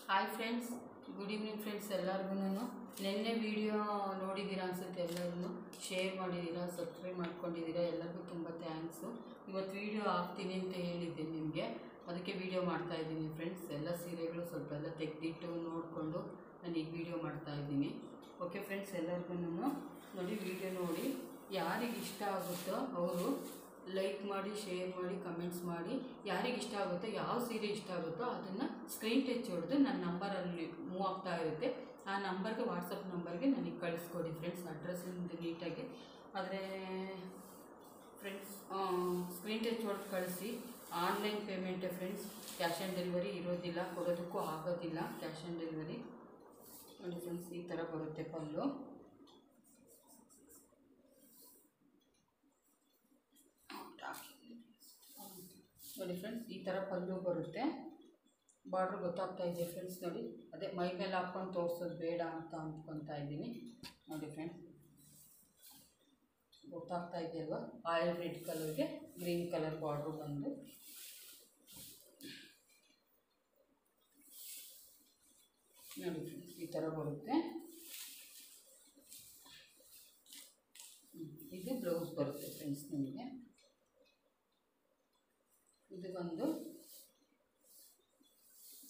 Hi friends, good evening friends. ಎಲ್ಲರಿಗೂ ನಿನ್ನೆ video ನೋಡಿದ್ದೀರಾ ಅನಿಸುತ್ತೆ. ಎಲ್ಲರೂ ಶೇರ್ ಮಾಡಿದ್ದೀರಾ, ಸಬ್ಸ್ಕ್ರೈಬ್ ಮಾಡ್ಕೊಂಡಿದ್ದೀರಾ. ಎಲ್ಲರಿಗೂ ತುಂಬ ಥ್ಯಾಂಕ್ಸು. ಇವತ್ತು ವಿಡಿಯೋ ಹಾಕ್ತೀನಿ ಅಂತ ಹೇಳಿದ್ದೆ ನಿಮಗೆ, ಅದಕ್ಕೆ ವಿಡಿಯೋ ಮಾಡ್ತಾಯಿದ್ದೀನಿ ಫ್ರೆಂಡ್ಸ್. ಎಲ್ಲ ಸೀರೆಗಳು ಸ್ವಲ್ಪ ಎಲ್ಲ ತೆಗೆದಿಟ್ಟು ನೋಡಿಕೊಂಡು ನಾನು ಈಗ ವಿಡಿಯೋ ಮಾಡ್ತಾಯಿದ್ದೀನಿ. ಓಕೆ ಫ್ರೆಂಡ್ಸ್, ಎಲ್ಲರಿಗೂ ನೋಡಿ ವಿಡಿಯೋ ನೋಡಿ ಯಾರಿಗೆ ಇಷ್ಟ ಆಗುತ್ತೋ ಅವರು ಲೈಕ್ ಮಾಡಿ, ಶೇರ್ ಮಾಡಿ, ಕಮೆಂಟ್ಸ್ ಮಾಡಿ. ಯಾರಿಗೆ ಇಷ್ಟ ಆಗುತ್ತೋ, ಯಾವ ಸೀರೆ ಇಷ್ಟ ಆಗುತ್ತೋ ಅದನ್ನು ಸ್ಕ್ರೀನ್ ಟಚ್ ಹೊಡೆದು ನನ್ನ ನಂಬರಲ್ಲಿ ಮೂವ್ ಆಗ್ತಾ ಇರುತ್ತೆ. ಆ ನಂಬರ್ಗೆ, ವಾಟ್ಸಪ್ ನಂಬರ್ಗೆ ನನಗೆ ಕಳಿಸ್ಕೊಡಿ ಫ್ರೆಂಡ್ಸ್, ಅಡ್ರೆಸ್ಸಿಂದ ನೀಟಾಗಿ. ಆದರೆ ಫ್ರೆಂಡ್ಸ್ ಸ್ಕ್ರೀನ್ ಟಚ್ ಹೊಡೆದು ಕಳಿಸಿ. ಆನ್ಲೈನ್ ಪೇಮೆಂಟೇ ಫ್ರೆಂಡ್ಸ್, ಕ್ಯಾಶ್ ಆನ್ ಡೆಲಿವರಿ ಇರೋದಿಲ್ಲ, ಕೊಡೋದಕ್ಕೂ ಆಗೋದಿಲ್ಲ ಕ್ಯಾಶ್ ಆನ್ ಡೆಲಿವರಿ. ನೋಡಿ ಫ್ರೆಂಡ್ಸ್, ಈ ಥರ ಬರುತ್ತೆ ಪಲ್ಲು. ನೋಡಿ ಫ್ರೆಂಡ್ಸ್, ಈ ಥರ ಪಲ್ಲು ಬರುತ್ತೆ. ಬಾರ್ಡ್ರ್ ಗೊತ್ತಾಗ್ತಾ ಇದೆ ಫ್ರೆಂಡ್ಸ್. ನೋಡಿ, ಅದೇ ಮೈ ಮೇಲೆ ಹಾಕ್ಕೊಂಡು ತೋರಿಸೋದು ಬೇಡ ಅಂತ ಅಂದ್ಕೊತಾ ಇದ್ದೀನಿ. ನೋಡಿ ಫ್ರೆಂಡ್ಸ್, ಗೊತ್ತಾಗ್ತಾ ಇದೆ ಅಲ್ವಾ? ಆಯಿಲ್ ರೆಡ್ ಕಲರ್ಗೆ ಗ್ರೀನ್ ಕಲರ್ ಬಾರ್ಡ್ರು ಬಂದು ನೋಡಿ ಫ್ರೆಂಡ್ಸ್, ಈ ಥರ ಬರುತ್ತೆ. ಇದು ಬ್ಲೌಸ್ ಬರುತ್ತೆ ಫ್ರೆಂಡ್ಸ್. ನಿಮಗೆ ಇದು ಬಂದು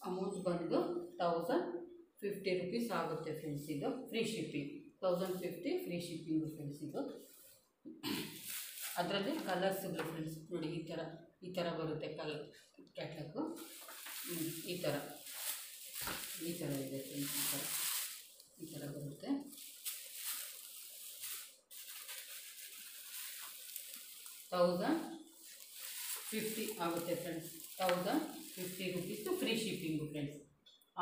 ಅಮೌಂಟ್ ಬಂದು 1050 ರುಪೀಸ್ ಆಗುತ್ತೆ ಫ್ರೆಂಡ್ಸ್. ಇದು free shipping, 1050 free shipping friends. ಇದು ಅದರಲ್ಲಿ ಕಲರ್ಸ್ಗಳು ಫ್ರೆಂಡ್ಸ್. ನೋಡಿ, ಈ ಥರ ಬರುತ್ತೆ ಕಲರ್ ಕ್ಯಾಟ್ಲಾಗು. ಈ ಥರ ಇದೆ ಫ್ರೆಂಡ್ಸ್. ಈ ಥರ ಬರುತ್ತೆ. 1050 ಆಗುತ್ತೆ friends. 1050 rupees free shipping friends.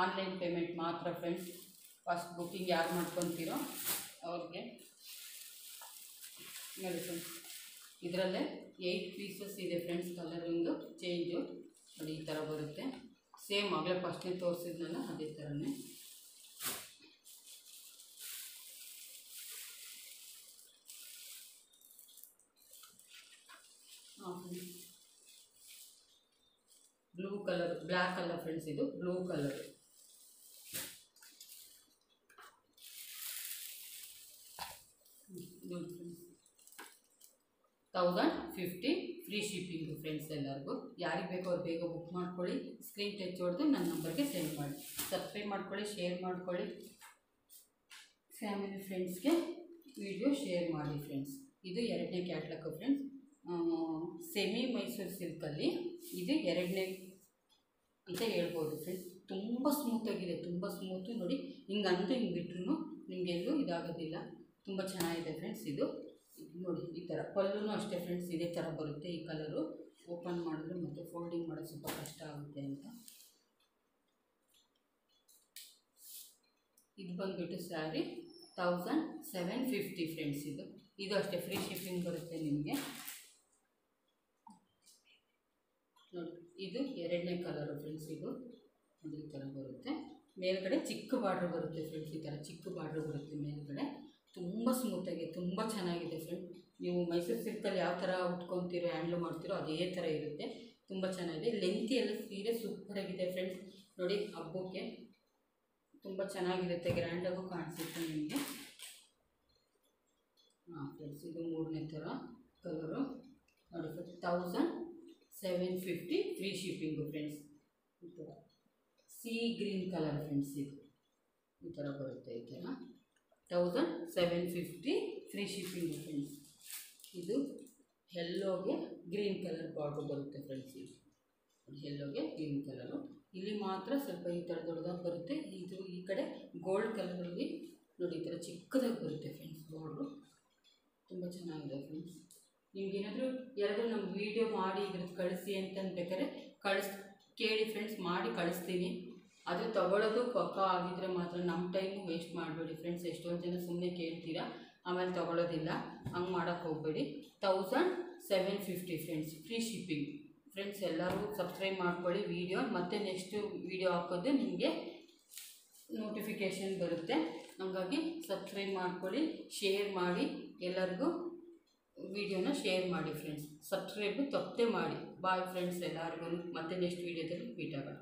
Online payment ಮಾತ್ರ ಫ್ರೆಂಡ್ಸ್. ಫಸ್ಟ್ ಬುಕ್ಕಿಂಗ್ ಯಾರು ಮಾಡ್ಕೊತೀರೋ ಅವ್ರಿಗೆ. ನೋಡಿ ಫ್ರೆಂಡ್ಸ್, ಇದರಲ್ಲೇ 8 ಪೀಸಸ್ ಇದೆ ಫ್ರೆಂಡ್ಸ್. ಕಲರಿಂದು ಚೇಂಜು ನೋಡಿ, ಈ ಥರ ಬರುತ್ತೆ. ಸೇಮ್ ಆಗಲೇ ಫಸ್ಟ್ನೇ ತೋರಿಸಿದ್ನಲ್ಲ ಅದೇ ಥರನೇ. Blue colour, black colour friends. ಇದು ಬ್ಲೂ ಕಲರ್. ನೋಡಿ ಫ್ರೆಂಡ್ಸ್, 1050 ಫ್ರೀ ಶಿಪ್ಪಿಂಗು ಫ್ರೆಂಡ್ಸ್. ಎಲ್ಲರಿಗೂ ಯಾರಿಗೆ ಬೇಕೋ ಅವ್ರು ಬೇಗ ಬುಕ್ ಮಾಡ್ಕೊಳ್ಳಿ. ಸ್ಕ್ರೀನ್ ಟಚ್ ಹೊಡೆದು ನನ್ನ ನಂಬರ್ಗೆ ಸೆಂಡ್ ಮಾಡಿ. ಸಬ್ಸ್ಕ್ರೈಬ್ ಮಾಡ್ಕೊಳ್ಳಿ, ಶೇರ್ ಮಾಡ್ಕೊಳ್ಳಿ, ಫ್ಯಾಮಿಲಿ ಫ್ರೆಂಡ್ಸ್ಗೆ ವಿಡಿಯೋ ಶೇರ್ ಮಾಡಿ ಫ್ರೆಂಡ್ಸ್. ಇದು 2ನೇ ಕ್ಯಾಟ್ಲಾಗು ಫ್ರೆಂಡ್ಸ್. ಸೆಮಿ ಮೈಸೂರು ಸಿಲ್ಕಲ್ಲಿ ಇದು 2ನೇ ಅಂತ ಹೇಳ್ಬೋದು ಫ್ರೆಂಡ್ಸ್. ತುಂಬ ಸ್ಮೂತಾಗಿದೆ, ತುಂಬ ಸ್ಮೂತು. ನೋಡಿ, ಹಿಂಗಂತೂ ಹಿಂಗೆ ಬಿಟ್ರೂ ನಿಮಗೆಲ್ಲೂ ಇದಾಗೋದಿಲ್ಲ. ತುಂಬ ಚೆನ್ನಾಗಿದೆ ಫ್ರೆಂಡ್ಸ್. ಇದು ನೋಡಿ, ಈ ಥರ ಪಲ್ಲೂ ಅಷ್ಟೇ ಫ್ರೆಂಡ್ಸ್. ಇದೇ ಥರ ಬರುತ್ತೆ. ಈ ಕಲರು ಓಪನ್ ಮಾಡಿದ್ರೆ ಮತ್ತು ಫೋಲ್ಡಿಂಗ್ ಮಾಡೋದು ಸ್ವಲ್ಪ ಕಷ್ಟ ಆಗುತ್ತೆ ಅಂತ. ಇದು ಬಂದುಬಿಟ್ಟು ಸ್ಯಾರಿ 1750 ಫ್ರೆಂಡ್ಸ್. ಇದು ಅಷ್ಟೇ ಫ್ರೀ ಶಿಪ್ಪಿಂಗ್ ಬರುತ್ತೆ ನಿಮಗೆ. ನೋಡಿ, ಇದು 2ನೇ ಕಲರು ಫ್ರೆಂಡ್ಸ್. ಇದು ನೋಡಿ, ಈ ಥರ ಬರುತ್ತೆ. ಮೇಲ್ಗಡೆ ಚಿಕ್ಕ ಬಾರ್ಡ್ರ್ ಬರುತ್ತೆ ಫ್ರೆಂಡ್ಸ್. ಈ ಥರ ಚಿಕ್ಕ ಬಾರ್ಡ್ರ್ ಬರುತ್ತೆ ಮೇಲ್ಗಡೆ. ತುಂಬ ಸ್ಮೂತಾಗಿ, ತುಂಬ ಚೆನ್ನಾಗಿದೆ ಫ್ರೆಂಡ್ಸ್. ನೀವು ಮೈಸೂರು ಸಿಲ್ಕಲ್ಲಿ ಯಾವ ಥರ ಉಟ್ಕೊತೀರೋ, ಹ್ಯಾಂಡ್ಲ್ ಮಾಡ್ತೀರೋ ಅದೇ ಥರ ಇರುತ್ತೆ. ತುಂಬ ಚೆನ್ನಾಗಿದೆ. ಲೆಂತಿ ಎಲ್ಲ ಸೀರೆ ಸೂಪರಾಗಿದೆ ಫ್ರೆಂಡ್ಸ್. ನೋಡಿ, ಹಬ್ಬಕ್ಕೆ ತುಂಬ ಚೆನ್ನಾಗಿರುತ್ತೆ, ಗ್ರ್ಯಾಂಡಾಗೂ ಕಾಣಿಸುತ್ತೆ ನಿಮಗೆ. ಫ್ರೆಂಡ್ಸ್, ಇದು 3ನೇ ಥರ ಕಲರು. ನೋಡಿ ಫ್ರೆಂಡ್ಸ್, 1750 ಫ್ರೀ ಶಿಪ್ಪಿಂಗು ಫ್ರೆಂಡ್ಸ್. ಈ ಥರ ಸಿ ಗ್ರೀನ್ ಕಲರ್ ಫ್ರೆಂಡ್ಸ್. ಇದು ಈ ಥರ ಬರುತ್ತೆ. ಈ ಥರ 1750 ಫ್ರೀ ಶಿಪ್ಪಿಂಗು ಫ್ರೆಂಡ್ಸ್. ಇದು ಯೆಲ್ಲೋಗೆ ಗ್ರೀನ್ ಕಲರ್ ಬಾರ್ಡ್ರ್ ಬರುತ್ತೆ ಫ್ರೆಂಡ್ಸ್. ಇದು ಯೆಲ್ಲೋಗೆ ಗ್ರೀನ್ ಕಲರು. ಇಲ್ಲಿ ಮಾತ್ರ ಸ್ವಲ್ಪ ಈ ಥರ ದೊಡ್ಡದಾಗಿ ಬರುತ್ತೆ. ಇದು ಈ ಕಡೆ ಗೋಲ್ಡ್ ಕಲರಲ್ಲಿ ನೋಡಿ, ಈ ಥರ ಚಿಕ್ಕದಾಗಿ ಬರುತ್ತೆ ಫ್ರೆಂಡ್ಸ್ ಬಾರ್ಡ್ರು. ತುಂಬ ಚೆನ್ನಾಗಿದೆ ಫ್ರೆಂಡ್ಸ್. ನಿಮ್ಗೇನಾದರೂ ಯಾರಾದರೂ ನಮ್ಮ ವೀಡಿಯೋ ಮಾಡಿ ಇದ್ರದ್ದು ಕಳಿಸಿ ಅಂತಂದು ಬೇಕಾದ್ರೆ ಕೇಳಿ ಫ್ರೆಂಡ್ಸ್, ಮಾಡಿ ಕಳಿಸ್ತೀನಿ. ಅದು ತೊಗೊಳ್ಳೋದು ಪಕ್ಕ ಆಗಿದ್ದರೆ ಮಾತ್ರ. ನಮ್ಮ ಟೈಮು ವೇಸ್ಟ್ ಮಾಡಬೇಡಿ ಫ್ರೆಂಡ್ಸ್. ಎಷ್ಟೊಂದು ಜನ ಸುಮ್ಮನೆ ಕೇಳ್ತೀರಾ, ಆಮೇಲೆ ತೊಗೊಳ್ಳೋದಿಲ್ಲ. ಹಂಗೆ ಮಾಡೋಕ್ಕೆ ಹೋಗಬೇಡಿ. 1750 ಫ್ರೆಂಡ್ಸ್ ಫ್ರೀ ಶಿಪ್ಪಿಂಗ್ ಫ್ರೆಂಡ್ಸ್. ಎಲ್ಲರೂ ಸಬ್ಸ್ಕ್ರೈಬ್ ಮಾಡ್ಕೊಳ್ಳಿ ವಿಡಿಯೋ. ಮತ್ತು ನೆಕ್ಸ್ಟು ವಿಡಿಯೋ ಹಾಕೋದು ನಿಮಗೆ ನೋಟಿಫಿಕೇಷನ್ ಬರುತ್ತೆ. ಹಾಗಾಗಿ ಸಬ್ಸ್ಕ್ರೈಬ್ ಮಾಡ್ಕೊಳ್ಳಿ, ಶೇರ್ ಮಾಡಿ. ಎಲ್ಲರಿಗೂ ವಿಡಿಯೋನ ಶೇರ್ ಮಾಡಿ ಫ್ರೆಂಡ್ಸ್. ಸಬ್ಸ್ಕ್ರೈಬು ತಪ್ಪದೆ ಮಾಡಿ. ಬಾಯ್ ಫ್ರೆಂಡ್ಸ್ ಎಲ್ಲರಿಗೂ. ಮತ್ತೆ ನೆಕ್ಸ್ಟ್ ವಿಡಿಯೋದಲ್ಲಿ ಮೀಟ್ ಆಗೋಣ.